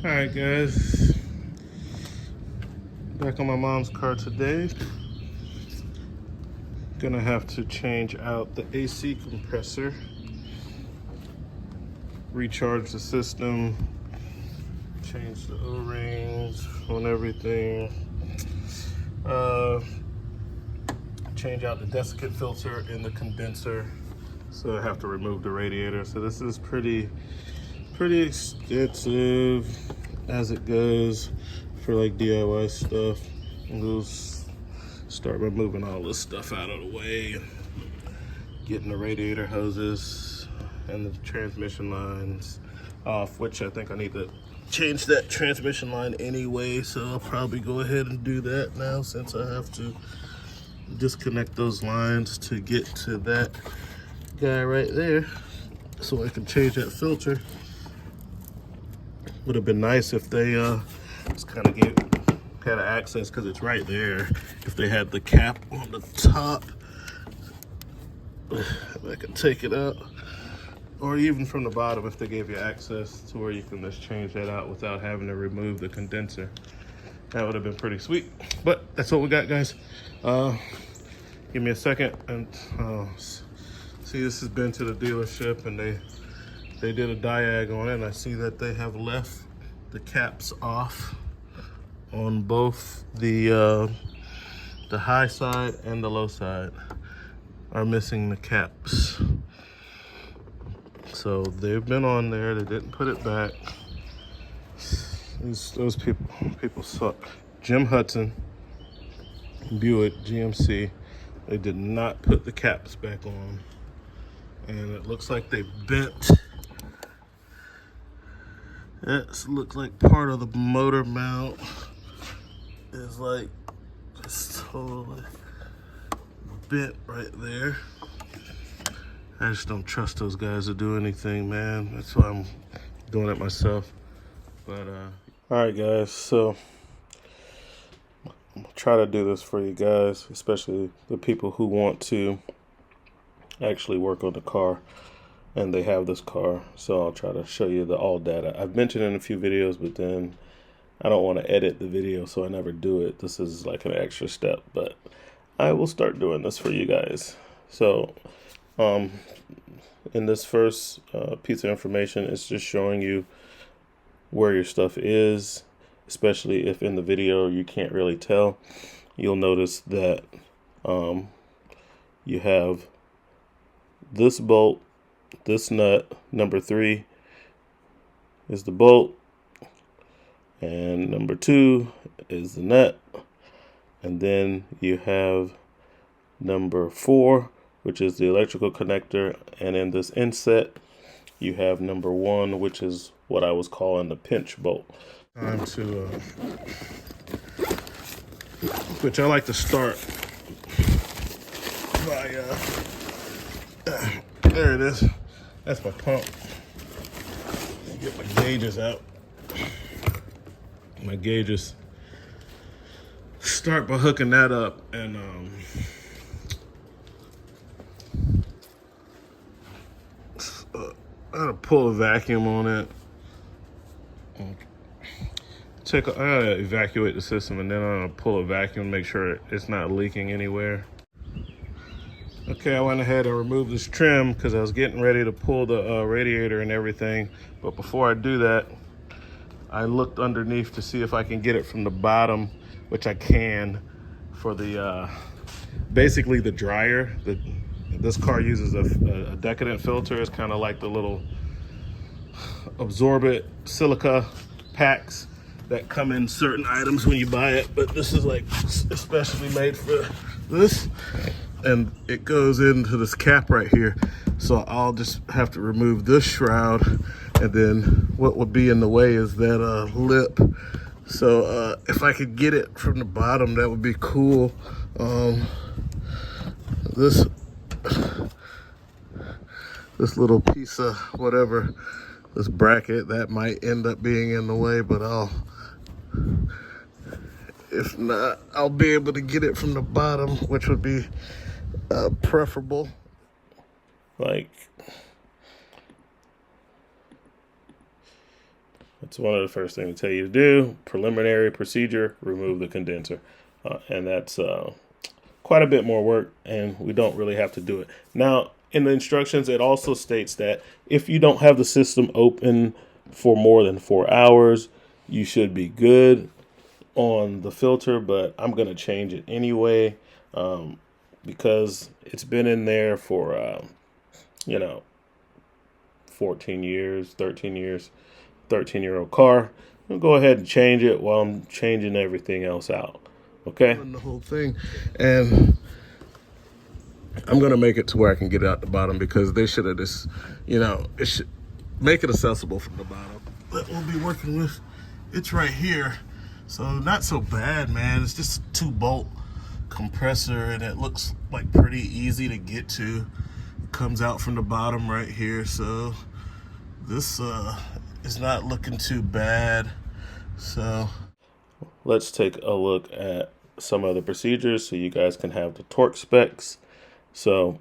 Alright guys, back on my mom's car today. Gonna have to change out the AC compressor, recharge the system, change the O-rings on everything, change out the desiccant filter in the condenser, so I have to remove the radiator. So this is pretty extensive as it goes for like DIY stuff. We'll start by moving all this stuff out of the way, getting the radiator hoses and the transmission lines off, which I think I need to change that transmission line anyway, so I'll probably go ahead and do that now, since I have to disconnect those lines to get to that guy right there so I can change that filter. Would have been nice if they just kind of had access, because it's right there. If they had the cap on the top, I could take it out, or even from the bottom if they gave you access to where you can just change that out without having to remove the condenser. That would have been pretty sweet. But that's what we got, guys. Give me a second and see, this has been to the dealership and they did a diag on it, and I see that they have left the caps off on both the high side and the low side are missing the caps. So they've been on there, they didn't put it back. Those people suck. Jim Hudson, Buick, GMC, they did not put the caps back on. And it looks like they bent. It looks like part of the motor mount is like just totally bent right there. I just don't trust those guys to do anything, man. That's why I'm doing it myself. But all right, guys. So I'm gonna try to do this for you guys, especially the people who want to actually work on the car and they have this car. So I'll try to show you the all data. I've mentioned in a few videos, but then I don't want to edit the video, so I never do it. This is like an extra step, but I will start doing this for you guys. So in this first piece of information, it's just showing you where your stuff is, especially if in the video you can't really tell. You'll notice that you have this bolt, this nut, number 3 is the bolt, and number 2 is the nut, and then you have number 4, which is the electrical connector, and in this inset you have number 1, which is what I was calling the pinch bolt. Time to which I like to start by there it is. That's my pump. Get my gauges out. My gauges. Start by hooking that up, and I gotta pull a vacuum on it. I gotta evacuate the system, and then I'm gonna pull a vacuum, make sure it's not leaking anywhere. Okay, I went ahead and removed this trim because I was getting ready to pull the radiator and everything. But before I do that, I looked underneath to see if I can get it from the bottom, which I can, for the basically the dryer. This car uses a decadent filter. It's kind of like the little absorbent silica packs that come in certain items when you buy it, but this is like especially made for this, and it goes into this cap right here. So I'll just have to remove this shroud, and then what would be in the way is that lip. So if I could get it from the bottom, that would be cool. This little piece of whatever, this bracket, that might end up being in the way, but if not, I'll be able to get it from the bottom, which would be preferable. Like, I It's one of the first things to tell you to do. Preliminary procedure, remove the condenser. And that's quite a bit more work, and we don't really have to do it. Now, in the instructions, it also states that if you don't have the system open for more than 4 hours, you should be good on the filter, but I'm going to change it anyway because it's been in there for, 14 years, 13 years, 13-year-old car. I'll go ahead and change it while I'm changing everything else out. Okay? The whole thing. And I'm going to make it to where I can get it out the bottom because they should have just, it should make it accessible from the bottom. That we'll be working with. It's right here. So not so bad, man. It's just a 2-bolt compressor and it looks like pretty easy to get to. It comes out from the bottom right here. So this is not looking too bad. So let's take a look at some of the procedures so you guys can have the torque specs. So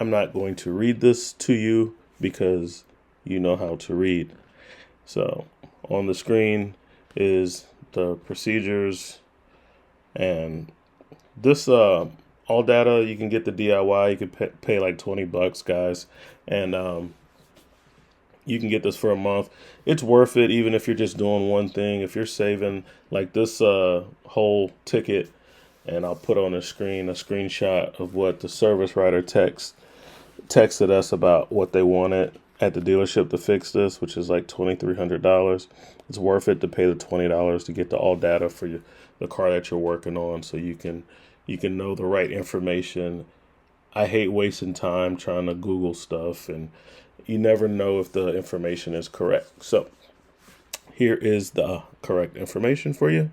I'm not going to read this to you because you know how to read. So on the screen is the procedures, and this all data you can get the DIY. You can pay like $20, guys, and you can get this for a month. It's worth it even if you're just doing one thing. If you're saving like this whole ticket, and I'll put on the screen a screenshot of what the service writer texted us about what they wanted at the dealership to fix this, which is like $2,300. It's worth it to pay the $20 to get the all data for the car that you're working on, so you can know the right information. I hate wasting time trying to Google stuff, and you never know if the information is correct. So here is the correct information for you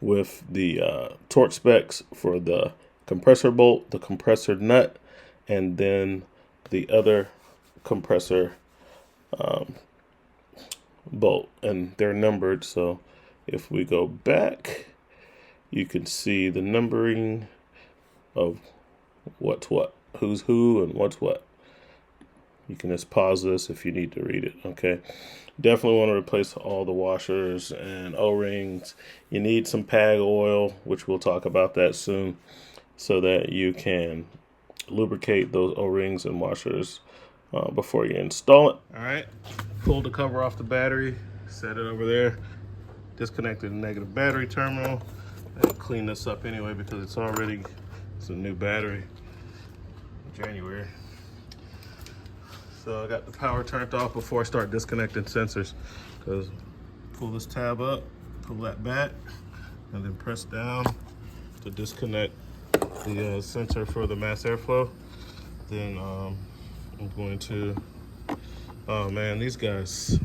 with the torque specs for the compressor bolt, the compressor nut, and then the other compressor bolt, and they're numbered. So if we go back, you can see the numbering of what's what, who's who, and what's what. You can just pause this if you need to read it. Okay, definitely want to replace all the washers and O-rings. You need some PAG oil, which we'll talk about that soon, so that you can lubricate those O-rings and washers before you install it. All right, pull the cover off the battery, set it over there, disconnected the negative battery terminal, and clean this up anyway because it's a new battery, January. So I got the power turned off before I start disconnecting sensors, because pull this tab up, pull that back, and then press down to disconnect the sensor for the mass airflow. Then I'm going to, oh man, these guys,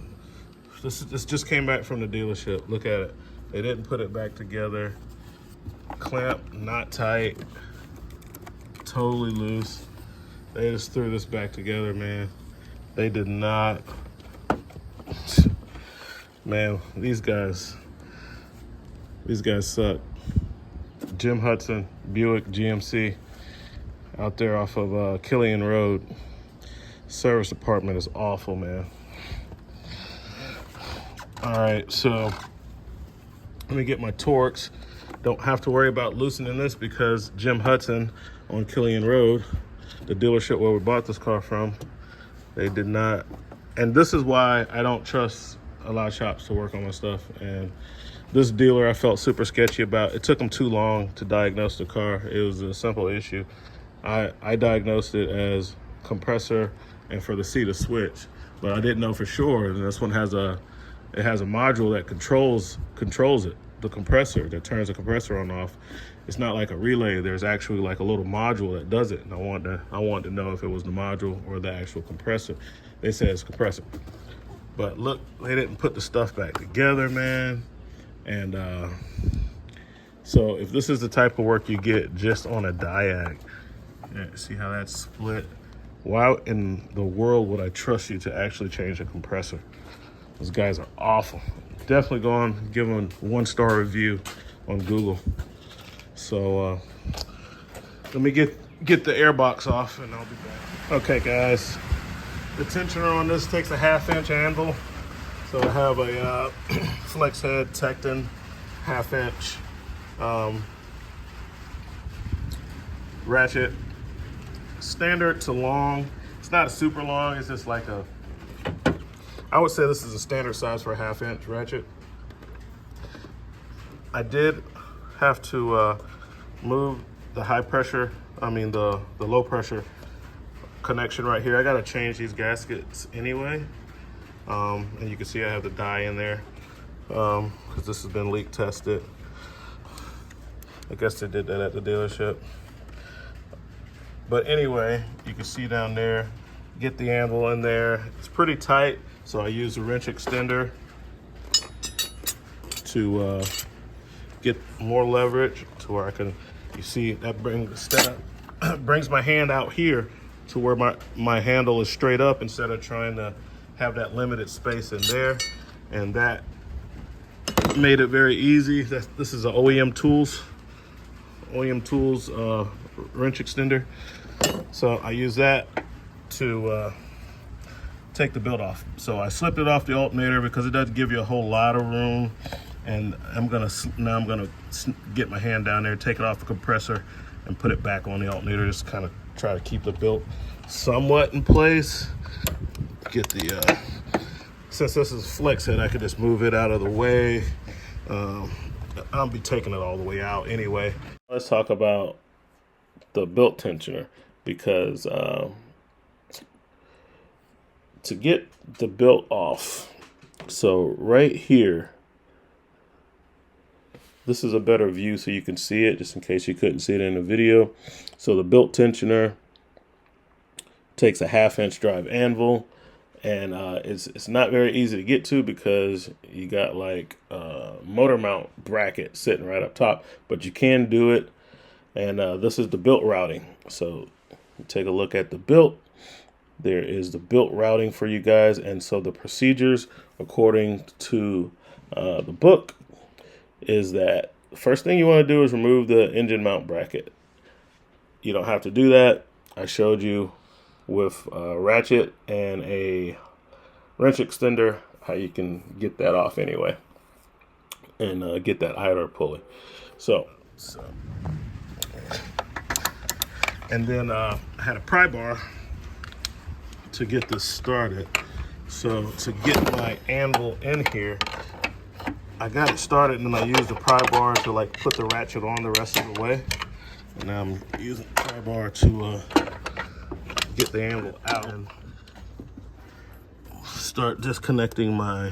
this just came back from the dealership. Look at it. They didn't put it back together. Clamp not tight, totally loose. They just threw this back together, man. They did not. Man, these guys suck. Jim Hudson, Buick GMC, out there off of Killian Road. Service department is awful, man. All right, so let me get my torques. Don't have to worry about loosening this because Jim Hudson on Killian Road, the dealership where we bought this car from, they did not. And this is why I don't trust a lot of shops to work on my stuff. And this dealer I felt super sketchy about. It took him too long to diagnose the car. It was a simple issue. I diagnosed it as compressor and for the C to switch, but I didn't know for sure. And this one has a module that controls it, the compressor, that turns the compressor on and off. It's not like a relay. There's actually like a little module that does it. And I wanted to know if it was the module or the actual compressor. They said it's compressor. But look, they didn't put the stuff back together, man. And so if this is the type of work you get just on a diag, yeah, see how that's split? Why in the world would I trust you to actually change a compressor? Those guys are awful. Definitely go on, give them a 1-star review on Google. So let me get the air box off and I'll be back. Okay guys, the tensioner on this takes a 1/2-inch anvil. So I have a flex head Tecton 1/2 inch ratchet, standard to long. It's not super long, it's just like a, I would say this is a standard size for a 1/2 inch ratchet. I did have to move the high pressure, the low pressure connection right here. I gotta change these gaskets anyway. And you can see I have the dye in there because this has been leak tested. I guess they did that at the dealership. But anyway, you can see down there, get the anvil in there. It's pretty tight, so I use a wrench extender to get more leverage to where I can, you see that brings my hand out here to where my handle is straight up instead of trying to have that limited space in there. And that made it very easy. This is an OEM Tools wrench extender. So I use that to take the build off. So I slipped it off the alternator because it doesn't give you a whole lot of room. And I'm gonna get my hand down there, take it off the compressor, and put it back on the alternator. Just kind of try to keep the build somewhat in place. Get the since this is flex head, I could just move it out of the way. I'll be taking it all the way out anyway. Let's talk about the belt tensioner, because to get the belt off, so right here, this is a better view so you can see it, just in case you couldn't see it in the video. So the belt tensioner takes a 1/2 inch drive anvil, and it's not very easy to get to because you got like a motor mount bracket sitting right up top, but you can do it. And this is the built routing. So take a look at the built. There is the built routing for you guys. And so the procedures, according to the book, is that the first thing you want to do is remove the engine mount bracket. You don't have to do that. I showed you with a ratchet and a wrench extender how you can get that off anyway, and get that idler pulley. So and then I had a pry bar to get this started. So to get my anvil in here, I got it started, and then I used the pry bar to like put the ratchet on the rest of the way. And now I'm using the pry bar to get the anvil out and start disconnecting my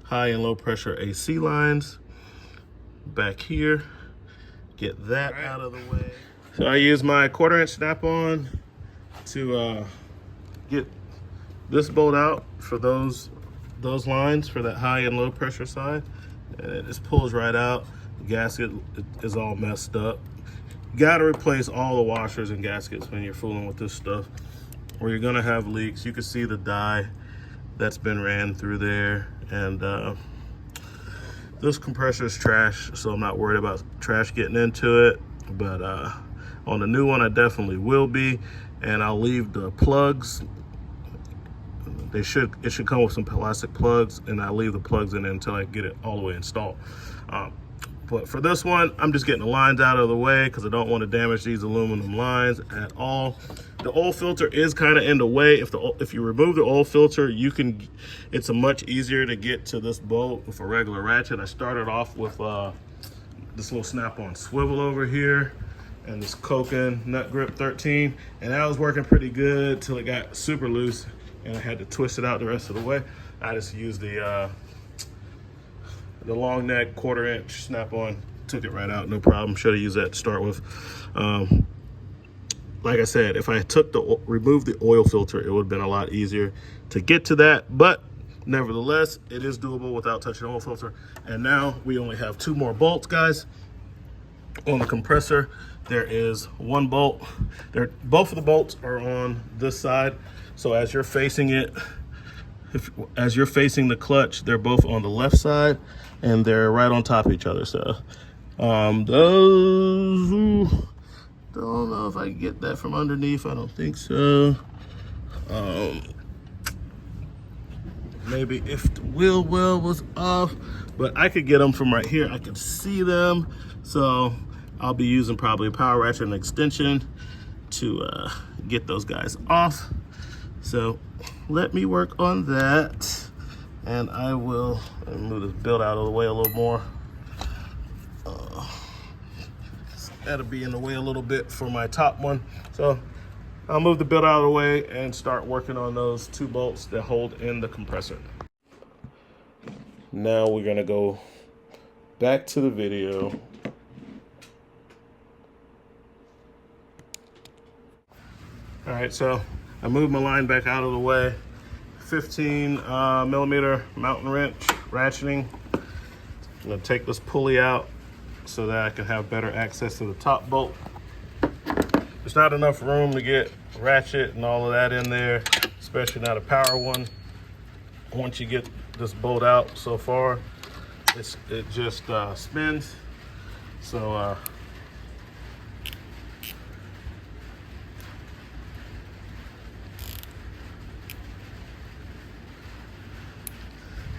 high and low pressure AC lines back here. Get that out of the way. So I use my 1/4 inch snap-on to get this bolt out for those lines for that high and low pressure side, and it just pulls right out. The gasket is all messed up. You gotta replace all the washers and gaskets when you're fooling with this stuff, or you're gonna have leaks. You can see the dye that's been ran through there, and this compressor is trash, so I'm not worried about trash getting into it. But on the new one, I definitely will be, and I'll leave the plugs. It should come with some plastic plugs, and I'll leave the plugs in until I get it all the way installed. But for this one, I'm just getting the lines out of the way because I don't want to damage these aluminum lines at all. The oil filter is kind of in the way. If you remove the oil filter, it's a much easier to get to this bolt with a regular ratchet. I started off with this little snap-on swivel over here and this Koken nut grip 13, and that was working pretty good till it got super loose and I had to twist it out the rest of the way. I just used the long neck 1/4 inch snap-on, took it right out, no problem. Should have used that to start with. Like I said, if I removed the oil filter, it would have been a lot easier to get to that, but nevertheless, it is doable without touching the oil filter. And now we only have 2 more bolts, guys. On the compressor, there is 1 bolt. Both of the bolts are on this side. So as you're facing it, as you're facing the clutch, they're both on the left side, and they're right on top of each other. So those, don't know if I can get that from underneath. I don't think so. maybe if the wheel well was off, but I could get them from right here. I could see them. So I'll be using probably a power ratchet and extension to get those guys off. So let me work on that, and I will move this build out of the way a little more. That'll be in the way a little bit for my top one. So I'll move the build out of the way and start working on those 2 bolts that hold in the compressor. Now we're gonna go back to the video. All right, so I moved my line back out of the way. 15 millimeter mountain wrench ratcheting. I'm gonna take this pulley out so that I can have better access to the top bolt. There's not enough room to get ratchet and all of that in there, especially not a power one. Once you get this bolt out so far, it just spins. So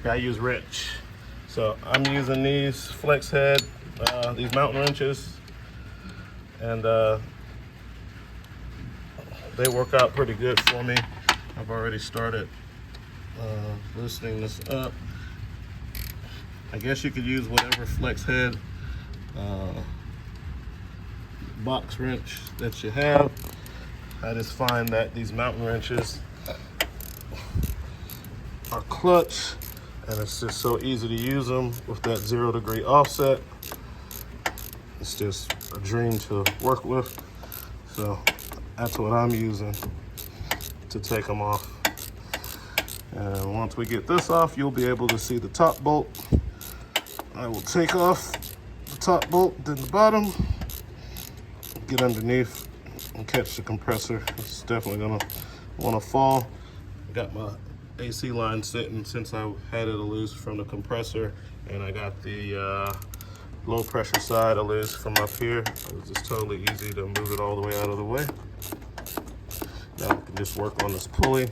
I use wrench. So I'm using these flex head, these mountain wrenches, and they work out pretty good for me. I've already started loosening this up. I guess you could use whatever flex head box wrench that you have. I just find that these mountain wrenches are clutch, and it's just so easy to use them with that 0 degree offset. It's just a dream to work with. So that's what I'm using to take them off. And once we get this off, you'll be able to see the top bolt. I will take off the top bolt, then the bottom, get underneath and catch the compressor. It's definitely gonna wanna fall. Got my AC line sitting since I had it loose from the compressor, and I got the low pressure side loose from up here. It was just totally easy to move it all the way out of the way. Now we can just work on this pulley.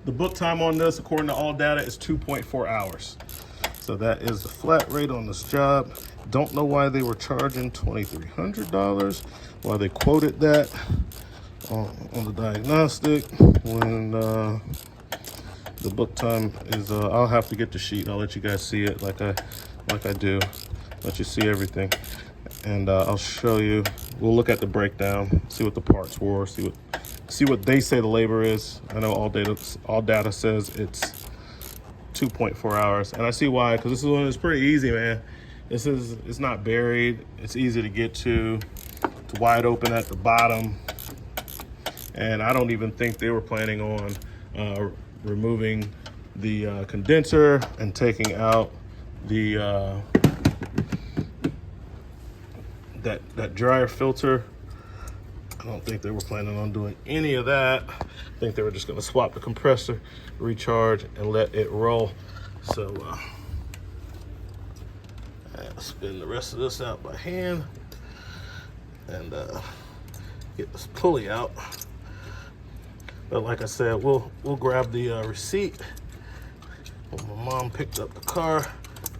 The book time on this, according to all data, is 2.4 hours. So that is the flat rate on this job. Don't know why they were charging $2,300, why they quoted that on the diagnostic when the book time is. I'll have to get the sheet. I'll let you guys see it like I do. Let you see everything, and I'll show you. We'll look at the breakdown, see what the parts were, see what they say the labor is. I know all data says it's 2.4 hours, and I see why, because this one is pretty easy, man. It's not buried. It's easy to get to. It's wide open at the bottom. And I don't even think they were planning on removing the condenser and taking out the that dryer filter. I don't think they were planning on doing any of that. I think they were just gonna swap the compressor, recharge, and let it roll. So I'll spin the rest of this out by hand and get this pulley out. But like I said, we'll grab the receipt when my mom picked up the car,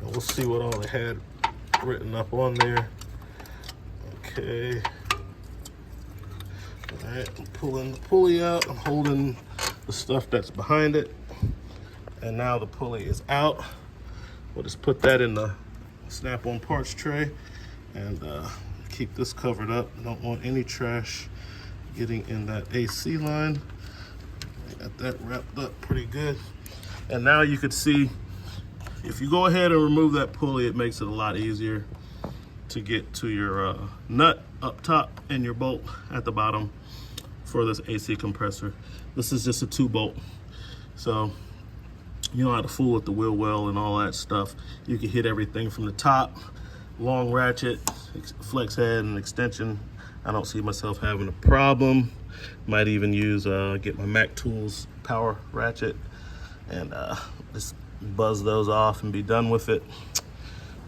and we'll see what all they had written up on there. Okay. All right, I'm pulling the pulley out. I'm holding the stuff that's behind it. And now the pulley is out. We'll just put that in the snap-on parts tray and keep this covered up. Don't want any trash getting in that AC line. Got that wrapped up pretty good. And now you can see, if you go ahead and remove that pulley, it makes it a lot easier to get to your nut up top and your bolt at the bottom for this AC compressor. This is just a 2-bolt. So you don't have to fool with the wheel well and all that stuff. You can hit everything from the top, long ratchet, flex head, and extension. I don't see myself having a problem. Might even use, get my Mac Tools power ratchet and just buzz those off and be done with it.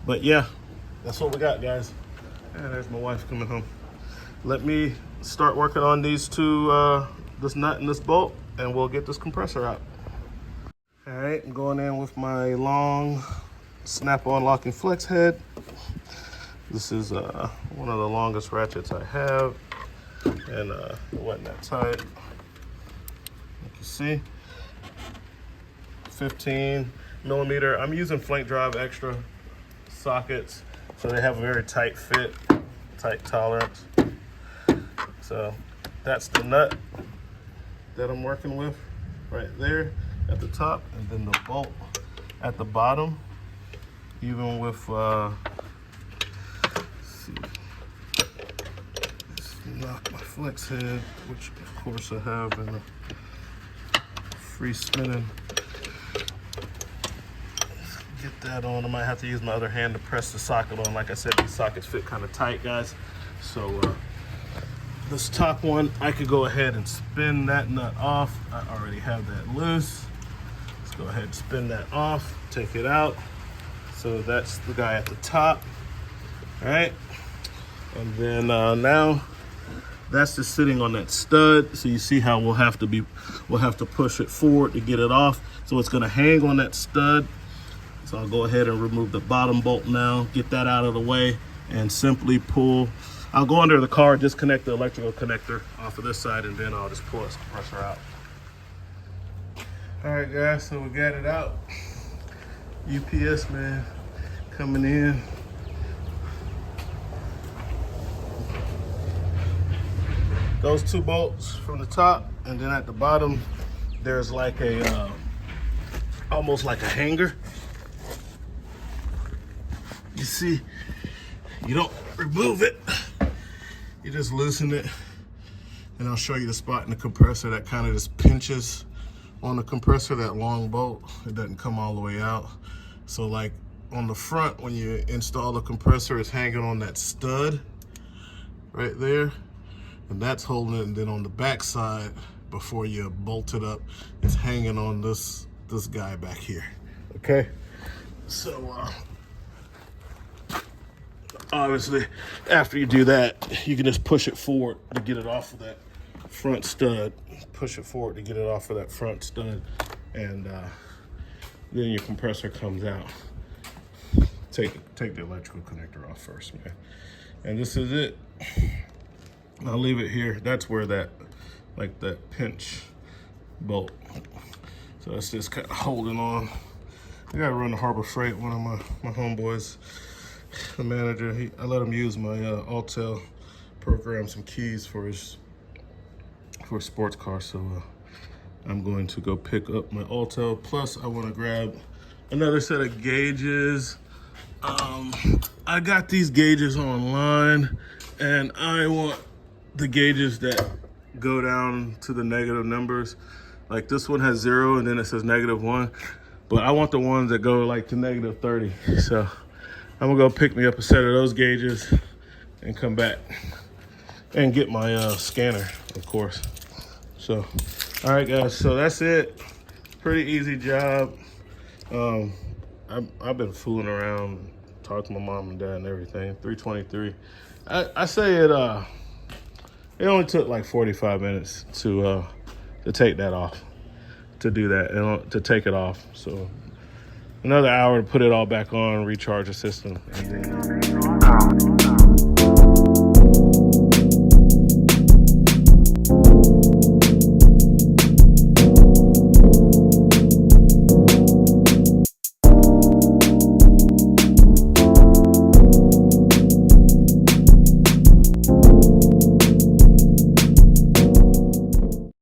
But yeah, that's what we got, guys. And there's my wife coming home. Let me start working on these two, this nut and this bolt, and we'll get this compressor out. All right, I'm going in with my long snap-on locking flex head. This is one of the longest ratchets I have, and it wasn't that tight. You can see, 15 millimeter. I'm using flank drive extra sockets, so they have a very tight fit, tight tolerance. So that's the nut that I'm working with right there at the top, and then the bolt at the bottom. Even with, let's see, let's knock my flex head, which of course I have in the free spinning. Get that on. I might have to use my other hand to press the socket on. Like I said, these sockets fit kind of tight, guys. So this top one, I could go ahead and spin that nut off. I already have that loose. Let's go ahead and spin that off, take it out. So that's the guy at the top. All right. And then now that's just sitting on that stud. So you see how we'll have to push it forward to get it off. So it's gonna hang on that stud. So I'll go ahead and remove the bottom bolt now, get that out of the way, and simply pull. I'll go under the car, disconnect the electrical connector off of this side, and then I'll just pull this compressor out. All right, guys, so we got it out. UPS man coming in. Those two bolts from the top, and then at the bottom, there's like a, almost like a hanger. You see, you don't remove it, you just loosen it. And I'll show you the spot in the compressor that kind of just pinches on the compressor, that long bolt. It doesn't come all the way out. So like on the front, when you install the compressor, it's hanging on that stud right there. And that's holding it. And then on the back side, before you bolt it up, it's hanging on this guy back here, okay? So, obviously, after you do that, you can just push it forward to get it off of that front stud. Push it forward to get it off of that front stud, and then your compressor comes out. Take the electrical connector off first, man. And this is it. I'll leave it here. That's where that pinch bolt. So it's just kind of holding on. I gotta run to Harbor Freight. One of my homeboys, the manager, I let him use my Autel, program some keys for a sports car. So I'm going to go pick up my Autel. Plus I want to grab another set of gauges. I got these gauges online, and I want the gauges that go down to the negative numbers. Like this one has 0 and then it says -1, but I want the ones that go like to -30. So I'm gonna go pick me up a set of those gauges and come back and get my scanner, of course. So, all right, guys, so that's it. Pretty easy job. I've been fooling around, talked to my mom and dad and everything. 323. I say it only took like 45 minutes to take that off, to do that, and to take it off. So another hour to put it all back on, recharge the system, and then